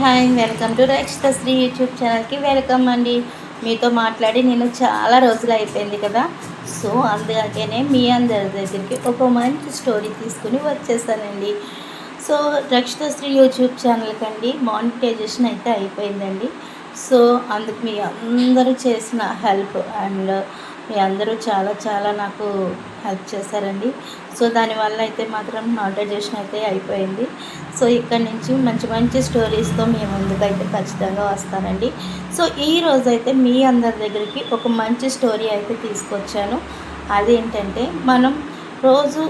Hi, welcome to రక్షితశ్రీ YouTube ఛానల్కి welcome అండి. మీతో మాట్లాడి నేను చాలా రోజులు అయిపోయింది కదా. సో అందుకనే మీ అందరి దగ్గరికి ఒక మంచి స్టోరీ తీసుకుని వచ్చేసానండి. సో రక్షితశ్రీ యూట్యూబ్ ఛానల్కి అండి మానిటైజేషన్ అయితే అయిపోయిందండి. సో అందుకు మీ అందరూ చేసిన హెల్ప్ అండ్ మీ అందరూ చాలా చాలా నాకు హెల్ప్ చేశారండి. సో దానివల్ల అయితే మాత్రం మానిటైజేషన్ అయితే అయిపోయింది. సో ఇక్కడ నుంచి మంచి మంచి స్టోరీస్తో మీ ముందుకైతే ఖచ్చితంగా వస్తానండి. సో ఈ రోజైతే మీ అందరి దగ్గరికి ఒక మంచి స్టోరీ అయితే తీసుకొచ్చాను. అదేంటంటే మనం రోజు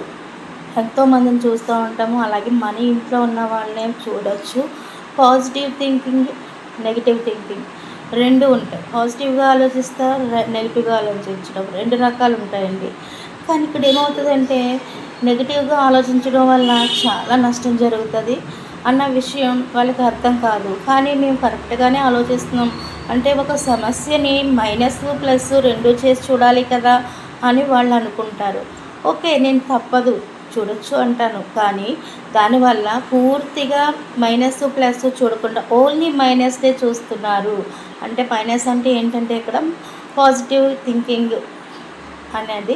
ఎంతోమందిని చూస్తూ ఉంటాము. అలాగే మన ఇంట్లో ఉన్న వాళ్ళనే చూడవచ్చు. పాజిటివ్ థింకింగ్, నెగిటివ్ థింకింగ్ రెండు ఉంటాయి. పాజిటివ్గా ఆలోచిస్తారు, నెగిటివ్గా ఆలోచించడం రెండు రకాలు ఉంటాయండి. కానీ ఇక్కడ ఏమవుతుందంటే నెగిటివ్గా ఆలోచించడం వల్ల చాలా నష్టం జరుగుతుంది అన్న విషయం వాళ్ళకి అర్థం కాదు. కానీ మేము కరెక్ట్గానే ఆలోచిస్తున్నాం అంటే ఒక సమస్యని మైనస్ ప్లస్ రెండు చేసి చూడాలి కదా అని వాళ్ళు అనుకుంటారు. ఓకే, నేను తప్పదు చూడొచ్చు అంటాను. కానీ దానివల్ల పూర్తిగా మైనస్ ప్లస్ చూడకుండా ఓన్లీ మైనస్దే చూస్తున్నారు. అంటే మైనస్ అంటే ఏంటంటే ఇక్కడ పాజిటివ్ థింకింగ్ అనేది,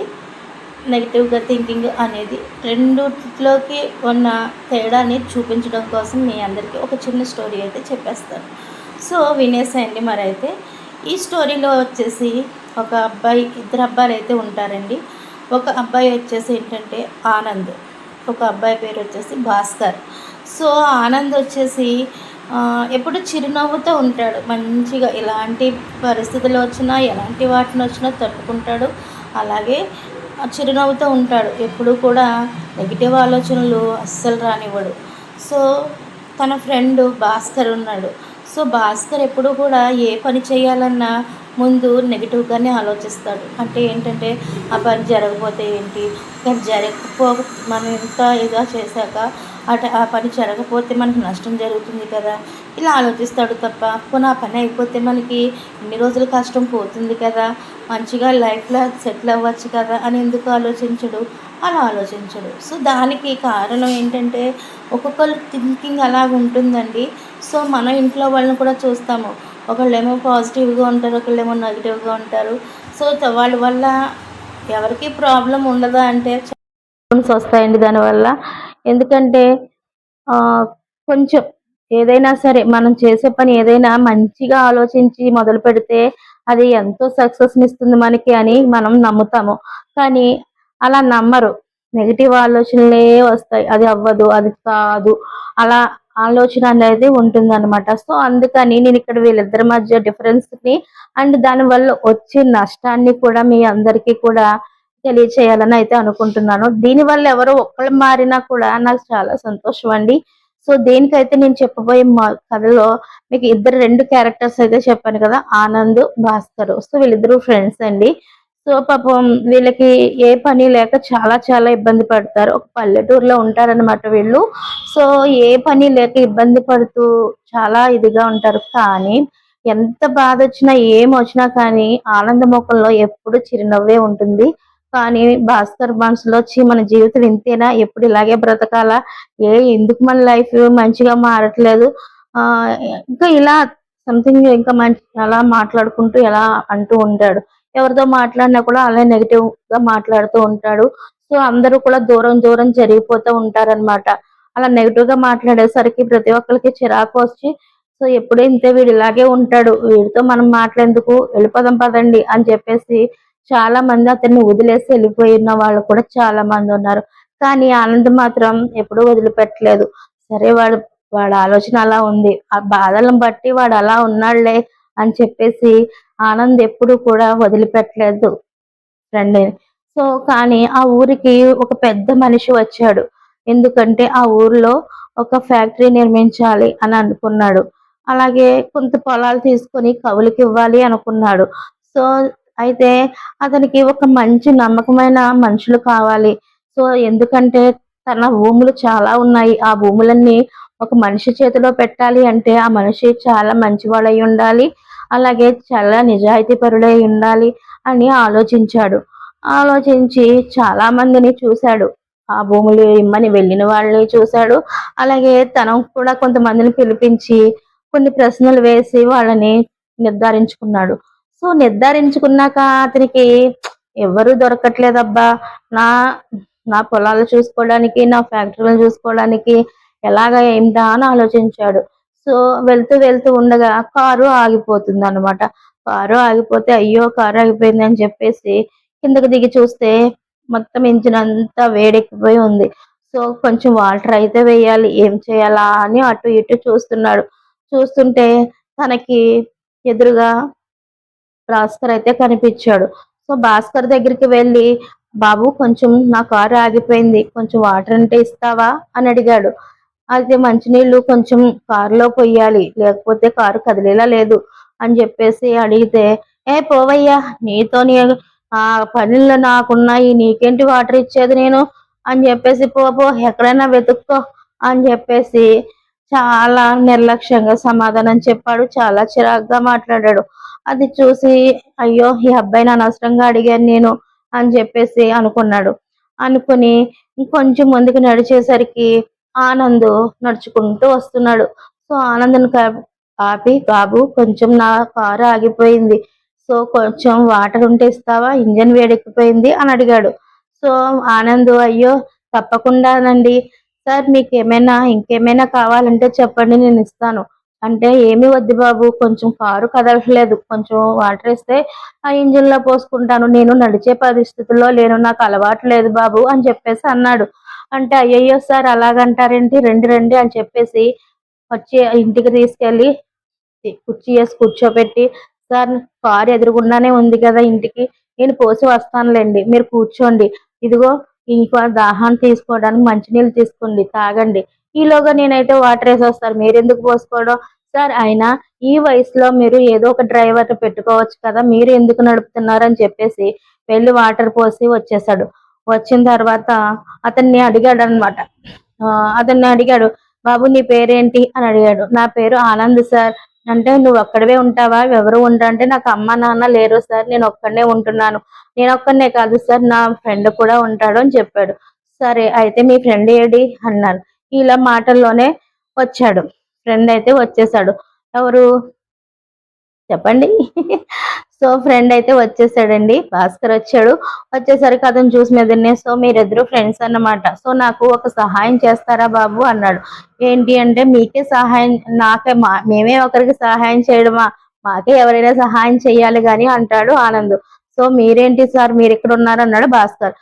నెగిటివ్గా థింకింగ్ అనేది రెండిట్లోకి ఉన్న తేడాని చూపించడం కోసం మీ అందరికీ ఒక చిన్న స్టోరీ అయితే చెప్పేస్తాను. సో వినేసేయండి. మరైతే ఈ స్టోరీలో వచ్చేసి ఒక అబ్బాయి, ఇద్దరు అబ్బాయిలు అయితే ఉంటారండి. ఒక అబ్బాయి వచ్చేసి ఏంటంటే ఆనంద్, ఒక అబ్బాయి పేరు వచ్చేసి భాస్కర్. సో ఆనంద్ వచ్చేసి ఎప్పుడు చిరునవ్వుతో ఉంటాడు. మంచిగా ఎలాంటి పరిస్థితులు వచ్చినా, ఎలాంటి వాటిని వచ్చినా తట్టుకుంటాడు. అలాగే చిరునవ్వుతో ఉంటాడు. ఎప్పుడు కూడా నెగిటివ్ ఆలోచనలు అస్సలు రానివ్వడు. సో తన ఫ్రెండ్ భాస్కర్ ఉన్నాడు. సో భాస్కర్ ఎప్పుడు కూడా ఏ పని చేయాలన్నా ముందు నెగిటివ్గానే ఆలోచిస్తాడు. అంటే ఏంటంటే ఆ పని జరగకపోతే ఏంటి, కానీ జరగకపో మనం ఇంత ఇదిగా చేశాక ఆ పని జరగకపోతే మనకు నష్టం జరుగుతుంది కదా, ఇలా ఆలోచిస్తాడు తప్ప పోనీ ఆ పని అయిపోతే మనకి ఇన్ని రోజులు కష్టం పోతుంది కదా, మంచిగా లైఫ్లో సెటిల్ అవ్వచ్చు కదా అని ఎందుకు ఆలోచించడు, అలా ఆలోచించడు. సో దానికి కారణం ఏంటంటే ఒక్కొక్కరు థింకింగ్ అలాగ ఉంటుందండి. సో మన ఇంట్లో వాళ్ళని కూడా చూస్తాము. ఒకళ్ళేమో పాజిటివ్గా ఉంటారు, ఒకళ్ళేమో నెగిటివ్గా ఉంటారు. సో వాళ్ళ వల్ల ఎవరికి ప్రాబ్లం ఉండదా అంటే ప్రాబ్లమ్స్ వస్తాయండి దానివల్ల. ఎందుకంటే కొంచెం ఏదైనా సరే మనం చేసే పని ఏదైనా మంచిగా ఆలోచించి మొదలు పెడితే అది ఎంతో సక్సెస్ని ఇస్తుంది మనకి అని మనం నమ్ముతాము. కానీ అలా నమ్మరు. నెగిటివ్ ఆలోచనలే వస్తాయి. అది అవ్వదు, అది కాదు, అలా ఆలోచన అనేది ఉంటుందన్నమాట. సో అందుకని నేను ఇక్కడ వీళ్ళిద్దరి మధ్య డిఫరెన్స్ని అండ్ దానివల్ల వచ్చే నష్టాన్ని కూడా మీ అందరికీ కూడా తెలియచేయాలని అయితే అనుకుంటున్నాను. దీనివల్ల ఎవరో ఒక్కళ్ళు మారినా కూడా నాకు చాలా సంతోషం అండి. సో దేనికైతే నేను చెప్పబోయే కథలో మీకు రెండు క్యారెక్టర్స్ అయితే చెప్పాను కదా, ఆనంద్, భాస్కర్. సో వీళ్ళిద్దరూ ఫ్రెండ్స్ అండి. సో పాపం వీళ్ళకి ఏ పని లేక చాలా చాలా ఇబ్బంది పడతారు. ఒక పల్లెటూరులో ఉంటారనమాట వీళ్ళు. సో ఏ పని లేక ఇబ్బంది పడుతూ చాలా ఇదిగా ఉంటారు. కానీ ఎంత బాధ వచ్చినా ఏం వచ్చినా కానీ ఆనంద ముఖంలో ఎప్పుడు చిరునవ్వే ఉంటుంది. కానీ భాస్కర్ మనసులో వచ్చి మన జీవితం ఇంతేనా, ఎప్పుడు ఇలాగే బ్రతకాలా, ఎందుకు మన లైఫ్ మంచిగా మారట్లేదు, ఆ ఇంకా ఇలా సంథింగ్ ఇంకా మంచి అలా మాట్లాడుకుంటూ ఎలా అంటూ ఉంటాడు. ఎవరితో మాట్లాడినా కూడా అలా నెగిటివ్ గా మాట్లాడుతూ ఉంటాడు. సో అందరూ కూడా దూరం దూరం జరిగిపోతూ ఉంటారనమాట. అలా నెగిటివ్ గా మాట్లాడేసరికి ప్రతి ఒక్కరికి చిరాకు వచ్చి సో ఎప్పుడూ ఇంతే, వీడు ఇలాగే ఉంటాడు, వీడితో మనం మాట్లాడేందుకు, వెళ్ళిపోదాం పదండి అని చెప్పేసి చాలా మంది అతన్ని వదిలేసి వెళ్ళిపోయిన వాళ్ళు కూడా చాలా మంది ఉన్నారు. కానీ ఆనంద్ మాత్రం ఎప్పుడూ వదిలిపెట్టలేదు. సరే వాడి ఆలోచన అలా ఉంది, ఆ బాధలను బట్టి వాడు అలా ఉన్నాడులే అని చెప్పేసి ఆనంద్ ఎప్పుడు కూడా వదిలిపెట్టలేదు ఫ్రెండ్ని. సో కానీ ఆ ఊరికి ఒక పెద్ద మనిషి వచ్చాడు. ఎందుకంటే ఆ ఊర్లో ఒక ఫ్యాక్టరీ నిర్మించాలి అని అనుకున్నాడు. అలాగే కొంత పొలాలు తీసుకొని కవులకి ఇవ్వాలి అనుకున్నాడు. సో అయితే అతనికి ఒక మంచి నమ్మకమైన మనుషులు కావాలి. సో ఎందుకంటే తన భూములు చాలా ఉన్నాయి. ఆ భూములన్నీ ఒక మనిషి చేతిలో పెట్టాలి అంటే ఆ మనిషి చాలా మంచివాడై ఉండాలి, అలాగే చాలా నిజాయితీ పరుడై ఉండాలి అని ఆలోచించాడు. ఆలోచించి చాలా మందిని చూశాడు. ఆ భూములు ఇమ్మని వెళ్ళిన వాళ్ళని చూశాడు. అలాగే తను కూడా కొంతమందిని పిలిపించి కొన్ని ప్రశ్నలు వేసి వాళ్ళని నిర్ధారించుకున్నాడు. సో నిర్ధారించుకున్నాక అతనికి ఎవరు దొరకట్లేదబ్బా! నా నా పొలాలు చూసుకోవడానికి, నా ఫ్యాక్టరీలను చూసుకోవడానికి ఏంటా అని ఆలోచించాడు. సో వెళ్తూ వెళ్తూ ఉండగా కారు ఆగిపోతుందనమాట. కారు ఆగిపోతే అయ్యో! కారు ఆగిపోయిందని చెప్పేసి కిందకి దిగి చూస్తే మొత్తం ఇంజిన్ అంతా వేడెక్కిపోయి ఉంది. సో కొంచెం వాటర్ అయితే వేయాలి. ఏం చేయాలా అని అటు ఇటు చూస్తున్నాడు. చూస్తుంటే తనకి ఎదురుగా భాస్కర్ అయితే కనిపించాడు. సో భాస్కర్ దగ్గరికి వెళ్ళి, బాబు కొంచెం నా కారు ఆగిపోయింది. కొంచెం వాటర్ ఉంటే ఇస్తావా అని అడిగాడు. అయితే మంచినీళ్ళు కొంచెం కారులో పొయ్యాలి. లేకపోతే కారు కదిలేలా లేదు అని చెప్పేసి అడిగితే, ఏ పోవయ్యా నీతోని పనులు నాకున్నాయి. నీకేంటి వాటర్ ఇచ్చేది నేను అని చెప్పేసి పో పో ఎక్కడైనా వెతుక్కో అని చెప్పేసి చాలా నిర్లక్ష్యంగా సమాధానం చెప్పాడు. చాలా చిరాగ్గా మాట్లాడాడు. అది చూసి అయ్యో! ఈ అబ్బాయిని అనవసరంగా అడిగాను నేను అని చెప్పేసి అనుకున్నాడు. అనుకుని ఇంకొంచెం ముందుకు నడిచేసరికి ఆనంద్ నడుచుకుంటూ వస్తున్నాడు. సో ఆనంద్‌ని ఆపి, బాబు కొంచెం నా కారు ఆగిపోయింది. సో కొంచెం వాటర్ ఉంటే ఇస్తావా? ఇంజిన్ వేడెక్కిపోయింది అని అడిగాడు. సో ఆనంద్ అయ్యో! తప్పకుండానండి. సార్ మీకేమైనా ఇంకేమైనా కావాలంటే చెప్పండి నేనిస్తాను. అంటే ఏమి వద్దు బాబు కొంచెం కారు కదలట్లేదు. కొంచెం వాటర్ ఇస్తే ఆ ఇంజిన్‌లో పోసుకుంటాను. నేను నడిచే పరిస్థితుల్లో లేను. నాకు అలవాటు లేదు బాబు అని చెప్పేసి అన్నాడు. అంటే అయ్యయ్యో! సార్ అలాగంటారేంటి? రండి రండి అని చెప్పేసి వచ్చి ఇంటికి తీసుకెళ్ళి కుర్చీ ఏసి కూర్చోబెట్టి, సార్ కారు ఎదురుగుండానే ఉంది కదా ఇంటికి. నేను పోసి వస్తానులెండి. మీరు కూర్చోండి. ఇదిగో ఇంకా దాహాన్ని తీసుకోవడానికి మంచినీళ్ళు తీసుకోండి. తాగండి. ఈలోగా నేనైతే వాటర్ ఏసొస్తాను. మీరెందుకు పోసుకోవడం? సార్ అయినా ఈ వయసులో మీరు ఏదో ఒక డ్రైవర్‌ని పెట్టుకోవచ్చు కదా! మీరు ఎందుకు నడుపుతున్నారు అని చెప్పేసి వెళ్లి వాటర్ పోసి వచ్చేసాడు. వచ్చిన తర్వాత అతన్ని అడిగాడనమాట. అతన్ని అడిగాడు. బాబు నీ పేరేంటి అని అడిగాడు. నా పేరు ఆనంద్ సార్. అంటే నువ్వు ఒక్కడివే ఉంటావా? ఎవరు ఉండరంటే నాకు అమ్మ, నాన్న లేరు సార్. నేను ఒక్కడినే ఉంటున్నాను. నేనొక్కడినే కాదు సార్ నా ఫ్రెండ్ కూడా ఉంటాడు అని చెప్పాడు. సరే అయితే మీ ఫ్రెండ్ ఏడి అన్నాను. ఇలా మాటల్లోనే వచ్చాడు. ఫ్రెండ్ అయితే వచ్చేసాడు. ఎవరు చెప్పండి. సో ఫ్రెండ్ అయితే వచ్చేసాడండి. భాస్కర్ వచ్చాడు. వచ్చేసరికి అతను చూసి మీదనే సో మీరిద్దరు ఫ్రెండ్స్ అన్నమాట. సో నాకు ఒక సహాయం చేస్తారా బాబు అన్నాడు. ఏంటి అంటే మీకే సహాయం నాకే మేమే ఒకరికి సహాయం చేయడమా? మాకే ఎవరైనా సహాయం చేయాలి గాని అంటాడు ఆనంద్. సో మీరేంటి సార్ మీరిక్కడ ఉన్నారు అన్నాడు భాస్కర్.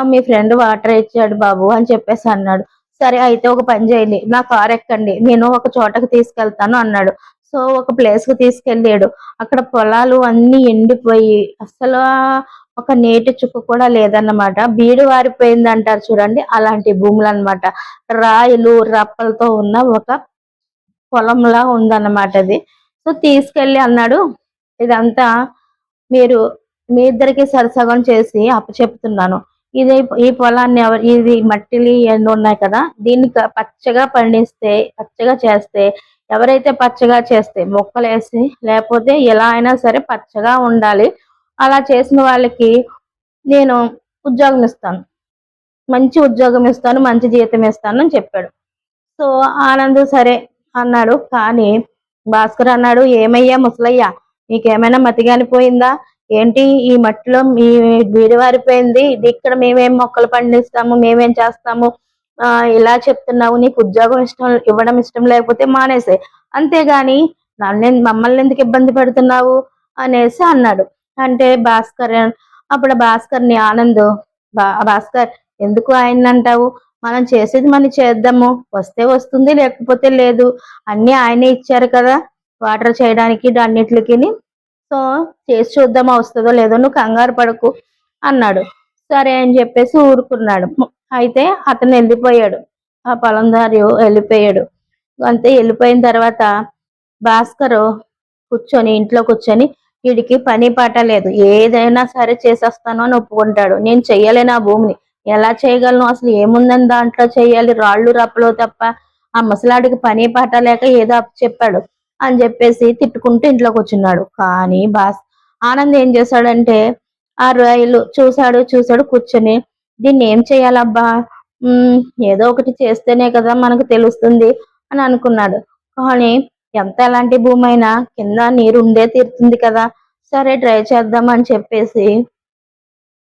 మీ ఫ్రెండ్ వాటర్ ఇచ్చాడు బాబు అని చెప్పేసి అన్నాడు. సరే అయితే ఒక పని చేయండి. నా కారు ఎక్కండి. నేను ఒక చోటకి తీసుకెళ్తాను అన్నాడు. సో ఒక ప్లేస్‌కి తీసుకెళ్ళాడు. అక్కడ పొలాలు అన్నీ ఎండిపోయి అస్సలు ఒక నీటి చుక్క కూడా లేదన్నమాట. బీడు వారిపోయిందంటారు చూడండి అలాంటి భూములన్నమాట. రాయిలు, రప్పలతో ఉన్న ఒక పొలంలా ఉందన్నమాట అది. సో తీసుకెళ్ళి అన్నాడు, ఇదంతా మీరు మీ ఇద్దరికి సరిసగం చేసి అప్పచెప్తున్నాను. ఇది ఈ పొలాన్ని ఇది మట్టిలి ఇయన్నీ ఉన్నాయి కదా! దీన్ని పచ్చగా పండిస్తే, పచ్చగా చేస్తే ఎవరైతే పచ్చగా చేస్తే మొక్కలేసి లేకపోతే ఎలా అయినా సరే పచ్చగా ఉండాలి. అలా చేసిన వాళ్ళకి నేను ఉద్యోగం ఇస్తాను. మంచి ఉద్యోగం ఇస్తాను. మంచి జీతం ఇస్తాను అని చెప్పాడు. సో ఆనంద్ సరే అన్నాడు. కానీ భాస్కర్ అన్నాడు, ఏమయ్యా ముసలయ్య నీకేమైనా మతిగానిపోయిందా? ఏంటి ఈ మట్టిలో మీ బీడువారిపోయింది. ఇది ఇక్కడ మేమేం మొక్కలు పండిస్తాము, మేమేం చేస్తాము. ఇలా చెప్తున్నావు. నీకు ఉద్యోగం ఇవ్వడం ఇష్టం లేకపోతే మానేసేయి. అంతేగాని మమ్మల్ని ఎందుకు ఇబ్బంది పెడుతున్నావు అనేసి అన్నాడు. అంటే అప్పుడు భాస్కర్‌ని ఆనంద్ భాస్కర్ ఎందుకు ఆయన్నంటావు? మనం చేసేది మనం చేద్దాము. వస్తే వస్తుంది లేకపోతే లేదు. అన్నీ ఆయనే ఇచ్చారు కదా! వాటర్ చేయడానికి అన్నిట్లికిని. సో చేసి చూద్దామా వస్తదో లేదో నువ్వు కంగారు పడకు అన్నాడు. సరే అని చెప్పేసి ఊరుకున్నాడు. అయితే అతను వెళ్ళిపోయాడు. ఆ పొలందారి వెళ్ళిపోయాడు. అంతే వెళ్ళిపోయిన తర్వాత భాస్కరు ఇంట్లో కూర్చొని వీడికి పని పాట లేదు. ఏదైనా సరే చేసేస్తాను అని ఒప్పుకుంటాడు. నేను చెయ్యలేను ఆ భూమిని. ఎలా చేయగలను? అసలు ఏముందని దాంట్లో చెయ్యాలి? రాళ్ళు రప్పలు తప్ప. ఆ ముసలాడికి పని పాట లేక ఏదో చెప్పాడు అని చెప్పేసి తిట్టుకుంటూ ఇంట్లో కూర్చున్నాడు. కానీ ఆనంద్ ఏం చేశాడంటే ఆ రాయిలు చూశాడు కూర్చొని దీన్ని ఏం చేయాలబ్బా? ఏదో ఒకటి చేస్తేనే కదా మనకు తెలుస్తుంది అని అనుకున్నాడు. కానీ ఎంత ఎలాంటి భూమి అయినా కింద నీరు ఉండే తీరుతుంది కదా. సరే ట్రై చేద్దాం అని చెప్పేసి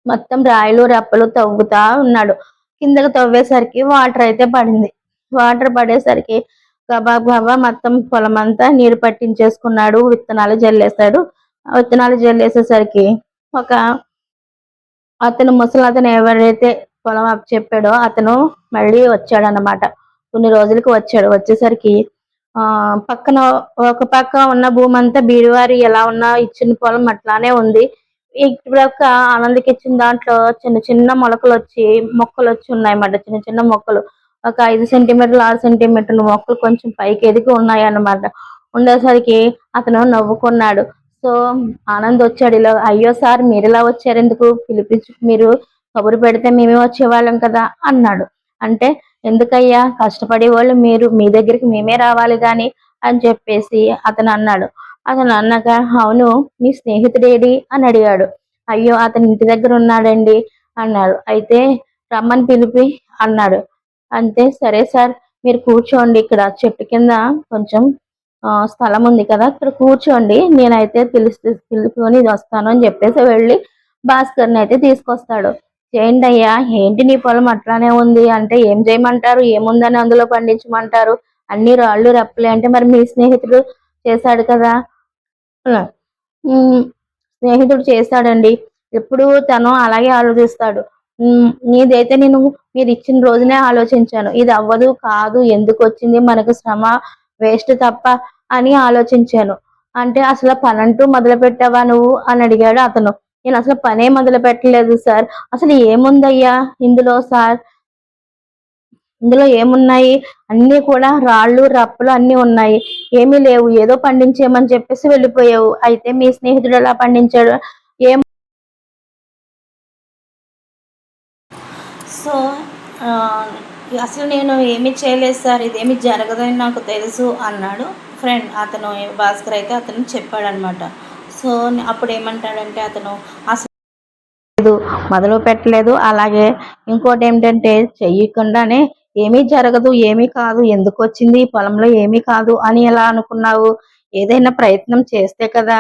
మొత్తం రాయిలు రప్పలు తవ్వుతా ఉన్నాడు. కిందకి తవ్వేసరికి వాటర్ అయితే పడింది. వాటర్ పడేసరికి గబా గబా మొత్తం పొలం అంతా నీరు పట్టించేసుకున్నాడు. విత్తనాలు జల్లేశాడు. ఆ విత్తనాలు జల్లేసేసరికి ఒక అతను ముసలతను ఎవరైతే పొలం చెప్పాడో అతను మళ్ళీ వచ్చాడనమాట. కొన్ని రోజులకి వచ్చాడు. వచ్చేసరికి పక్కన ఒక పక్క ఉన్న భూమి అంతా బీడువారి ఎలా ఉన్నా ఇచ్చిన పొలం అట్లానే ఉంది. ఇటుపక్క ఆనంద్‌కి ఇచ్చిన దాంట్లో చిన్న చిన్న మొక్కలొచ్చి ఉన్నాయన్నమాట. చిన్న చిన్న మొక్కలు. ఒక 5 సెంటీమీటర్లు, 6 సెంటీమీటర్ల మొక్కలు కొంచెం పైకి ఎదిగి ఉన్నాయన్నమాట. ఉండేసరికి అతను నవ్వుకున్నాడు. సో, ఆనంద్ వచ్చాడు. ఇలా అయ్యో సార్ మీరిలా వచ్చారెందుకు? మీరు కబురు పెడితే మేమే వచ్చేవాళ్ళం కదా అన్నాడు. అంటే ఎందుకయ్యా కష్టపడేవాళ్ళు మీరు, మీ దగ్గరికి మేమే రావాలి గాని అని చెప్పేసి అతను అన్నాడు. అతను అన్నాక అవును మీ స్నేహితుడేడి అని అడిగాడు. అయ్యో అతను ఇంటి దగ్గర ఉన్నాడండి అన్నాడు. అయితే రమ్మని పిలిపి అన్నాడు. అంతే సరే సార్ మీరు కూర్చోండి ఇక్కడ చెట్టు కింద కొంచెం స్థలం ఉంది కదా ఇక్కడ కూర్చోండి నేనైతే పిలుపుకొని వస్తాను అని చెప్పేసి వెళ్ళి భాస్కర్ని అయితే తీసుకొస్తాడు. చేయండి అయ్యా ఏంటి నీ పొలం అట్లానే ఉంది అంటే ఏం చేయమంటారు ఏముందని అందులో పండించమంటారు అన్ని రాళ్ళు రప్పలే అంటే మరి మీ స్నేహితుడు చేశాడు కదా. స్నేహితుడు చేస్తాడండి ఎప్పుడు తను అలాగే ఆలోచిస్తాడు. నీదైతే మీరు ఇచ్చిన రోజునే ఆలోచించాను ఇది అవ్వదు కాదు ఎందుకు వచ్చింది మనకు శ్రమ వేస్ట్ తప్ప అని ఆలోచించాను. అంటే అసలు పనంటూ మొదలు పెట్టావా నువ్వు అని అడిగాడు అతను. నేను అసలు పనే మొదలు పెట్టలేదు సార్. అసలు ఏముందయ్యా ఇందులో సార్? ఇందులో ఏమున్నాయి? అన్నీ కూడా రాళ్ళు రప్పలు అన్నీ ఉన్నాయి. ఏమీ లేవు ఏదో పండించేయమని చెప్పేసి వెళ్ళిపోయావు. అయితే మీ స్నేహితుడు ఎలా పండించాడు? ఏం సో అసలు నేను ఏమీ చేయలేదు సార్ ఇదేమి జరగదని నాకు తెలుసు అన్నాడు ఫ్రెండ్. అతను భాస్కర్ అయితే అతను చెప్పాడనమాట. సో అప్పుడు ఏమంటాడంటే అతను అసలు మొదలు పెట్టలేదు. అలాగే ఇంకోటి ఏమిటంటే చెయ్యకుండానే ఏమీ జరగదు ఏమీ కాదు ఎందుకు వచ్చింది పొలంలో ఏమీ కాదు అని ఎలా అనుకున్నావు? ఏదైనా ప్రయత్నం చేస్తే కదా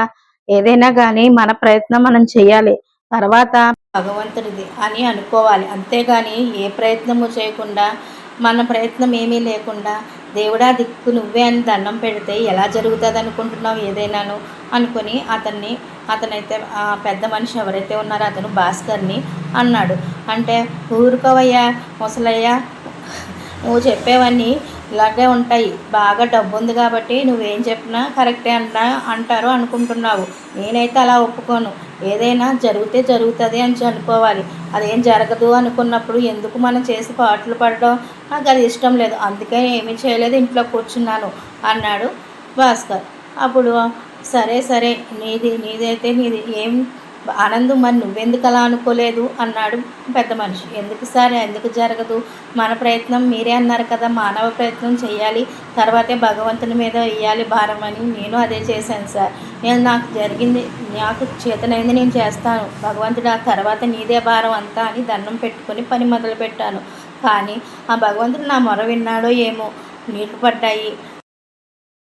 ఏదైనా కానీ మన ప్రయత్నం మనం చేయాలి. తర్వాత భగవంతుడిది అని అనుకోవాలి. అంతేగాని ఏ ప్రయత్నము చేయకుండా మన ప్రయత్నం ఏమీ లేకుండా దేవుడా దిక్కు నువ్వే అని దండం పెడితే ఎలా జరుగుతుంది అనుకుంటున్నావు ఏదైనాను అనుకుని అతనైతే ఆ పెద్ద మనిషి ఎవరైతే ఉన్నారో అతను భాస్కర్ని అన్నాడు. అంటే ఊరుకోవయ్యా ముసలయ్యా నువ్వు చెప్పేవన్నీ ఇలాగే ఉంటాయి బాగా డబ్బు ఉంది కాబట్టి నువ్వేం చెప్పినా కరెక్టే అంటారు అనుకుంటున్నావు. నేనైతే అలా ఒప్పుకోను. ఏదైనా జరిగితే జరుగుతుంది అని అనుకోవాలి. అదేం జరగదు అనుకున్నప్పుడు ఎందుకు మనం చేసి పాటలు పడడం నాకు అది ఇష్టం లేదు. అందుకే ఏమీ చేయలేదు ఇంట్లో కూర్చున్నాను అన్నాడు భాస్కర్. అప్పుడు సరే సరే నీదైతే నీది ఏం ఆనందం మరి నువ్వెందుకు అలా అనుకోలేదు అన్నాడు పెద్ద మనిషి. ఎందుకు సార్ ఎందుకు జరగదు? మన ప్రయత్నం మీరే అన్నారు కదా మానవ ప్రయత్నం చేయాలి తర్వాతే భగవంతుని మీద వేయాలి భారం అని నేను అదే చేశాను సార్. నాకు జరిగింది నాకు చేతనైంది నేను చేస్తాను భగవంతుడు ఆ తర్వాత నీదే భారం అంతా అని దండం పెట్టుకొని పని మొదలు పెట్టాను. కానీ ఆ భగవంతుడు నా మొర విన్నాడో ఏమో నీళ్లు పడ్డాయి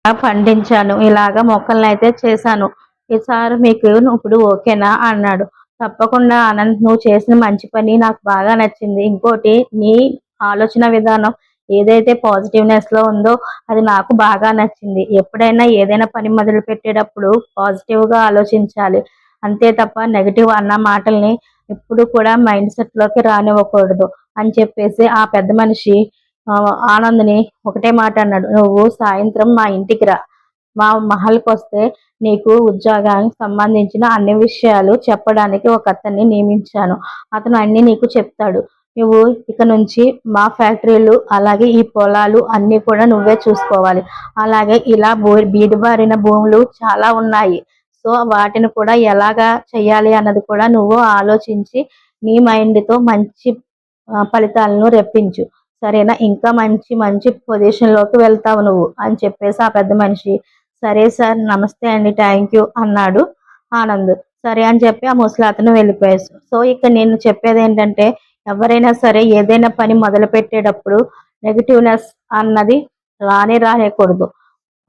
పండించాను ఇలాగ మొక్కలను అయితే చేశాను. ఈసారి మీకు ఇప్పుడు ఓకేనా అన్నాడు. తప్పకుండా ఆనంద్ నువ్వు చేసిన మంచి పని నాకు బాగా నచ్చింది. ఇంకోటి నీ ఆలోచన విధానం ఏదైతే పాజిటివ్నెస్లో ఉందో అది నాకు బాగా నచ్చింది. ఎప్పుడైనా ఏదైనా పని మొదలు పెట్టేటప్పుడు పాజిటివ్గా ఆలోచించాలి. అంతే తప్ప నెగిటివ్ అన్న మాటల్ని ఎప్పుడు కూడా మైండ్ సెట్లోకి రానివ్వకూడదు అని చెప్పేసి ఆ పెద్ద మనిషి ఆనంద్ని ఒకటే మాట అన్నాడు. నువ్వు సాయంత్రం మా ఇంటికి రా మా మహల్కి వస్తే నీకు ఉద్యోగానికి సంబంధించిన అన్ని విషయాలు చెప్పడానికి ఒక అతన్ని నియమించాను. అతను అన్ని నీకు చెప్తాడు. నువ్వు ఇక నుంచి మా ఫ్యాక్టరీలు అలాగే ఈ పొలాలు అన్నీ కూడా నువ్వే చూసుకోవాలి. అలాగే ఇలా బీడుబారిన భూములు చాలా ఉన్నాయి. సో వాటిని కూడా ఎలాగా చెయ్యాలి అన్నది కూడా నువ్వు ఆలోచించి నీ మైండ్తో మంచి ఫలితాలను రప్పించు సరేనా. ఇంకా మంచి మంచి పొజిషన్లోకి వెళ్తావు నువ్వు అని చెప్పేసి ఆ పెద్ద మనిషి సరే సార్ నమస్తే అండి థ్యాంక్ యూ అన్నాడు ఆనంద్. సరే అని చెప్పి ఆ ముసలాతను వెళ్ళిపోయాడు. సో ఇక్కడ నేను చెప్పేది ఏంటంటే ఎవరైనా సరే ఏదైనా పని మొదలు పెట్టేటప్పుడు నెగిటివ్నెస్ అన్నది రానేకూడదు.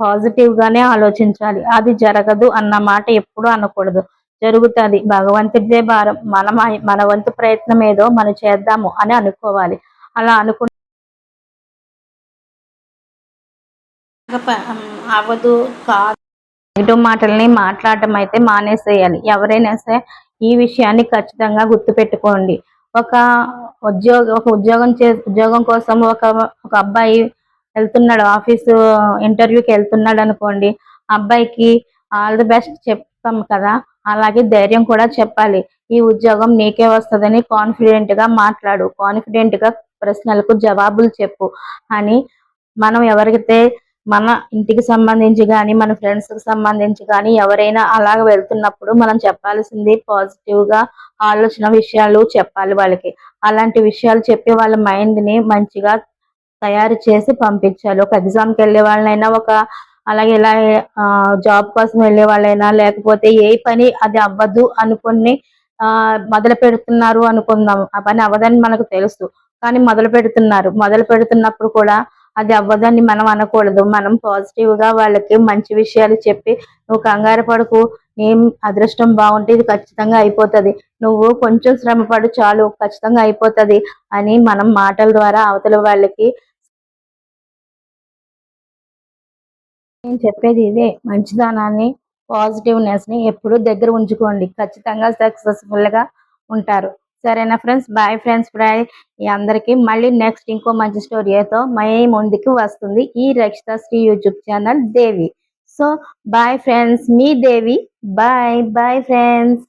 పాజిటివ్ గానే ఆలోచించాలి. అది జరగదు అన్న మాట ఎప్పుడు అనకూడదు. జరుగుతది. భగవంతుడిదే భారం. మన వంతు ప్రయత్నం ఏదో మనం చేద్దాము అని అనుకోవాలి. అలా అవ్వదు కాదు. నెగటివ్ మాటల్ని మాట్లాడటం అయితే మానేసేయాలి. ఎవరైనా సరే ఈ విషయాన్ని ఖచ్చితంగా గుర్తుపెట్టుకోండి. ఒక ఉద్యోగం కోసం ఒక అబ్బాయి వెళ్తున్నాడు, ఆఫీసు ఇంటర్వ్యూకి వెళ్తున్నాడు అనుకోండి. అబ్బాయికి ఆల్ ది బెస్ట్ చెప్తాం కదా, అలాగే ధైర్యం కూడా చెప్పాలి. ఈ ఉద్యోగం నీకే వస్తుందని కాన్ఫిడెంట్ గా మాట్లాడు, కాన్ఫిడెంట్ గా ప్రశ్నలకు జవాబులు చెప్పు అని మనం ఎవరికైతే మన ఇంటికి సంబంధించి కానీ మన ఫ్రెండ్స్కి సంబంధించి కానీ ఎవరైనా అలాగ వెళ్తున్నప్పుడు మనం చెప్పాల్సింది పాజిటివ్గా ఆలోచన విషయాలు చెప్పాలి వాళ్ళకి. అలాంటి విషయాలు చెప్పి వాళ్ళ మైండ్ని మంచిగా తయారు చేసి పంపించాలి. ఒక ఎగ్జామ్కి వెళ్ళే వాళ్ళైనా, అలాగే ఇలా జాబ్ కోసం వెళ్ళే వాళ్ళైనా, లేకపోతే ఏ పని అది అవ్వదు అనుకుని మొదలు పెడుతున్నారు అనుకుందాం. ఆ పని అవ్వదని మనకు తెలుసు, కానీ మొదలు పెడుతున్నప్పుడు కూడా అది అవ్వదని మనం అనకూడదు. మనం పాజిటివ్ గా వాళ్ళకి మంచి విషయాలు చెప్పి, నువ్వు కంగారు పడకు, ఏం అదృష్టం బాగుంటే ఇది ఖచ్చితంగా అయిపోతుంది, నువ్వు కొంచెం శ్రమ పడు చాలు ఖచ్చితంగా అయిపోతుంది అని మనం మాటల ద్వారా అవతల వాళ్ళకి నేను చెప్పేది ఇదే. మంచిదనాన్ని, పాజిటివ్నెస్ ని ఎప్పుడు దగ్గర ఉంచుకోండి. ఖచ్చితంగా సక్సెస్ఫుల్ గా ఉంటారు. సరేనా ఫ్రెండ్స్? Bye friends. బాయ్. ఈ అందరికీ మళ్ళీ నెక్స్ట్ ఇంకో మంచి స్టోరీతో ముందుకు వస్తుంది ఈ రక్షిత శ్రీ యూట్యూబ్ ఛానల్ దేవి. సో బాయ్ ఫ్రెండ్స్, మీ దేవి. Bye bye friends.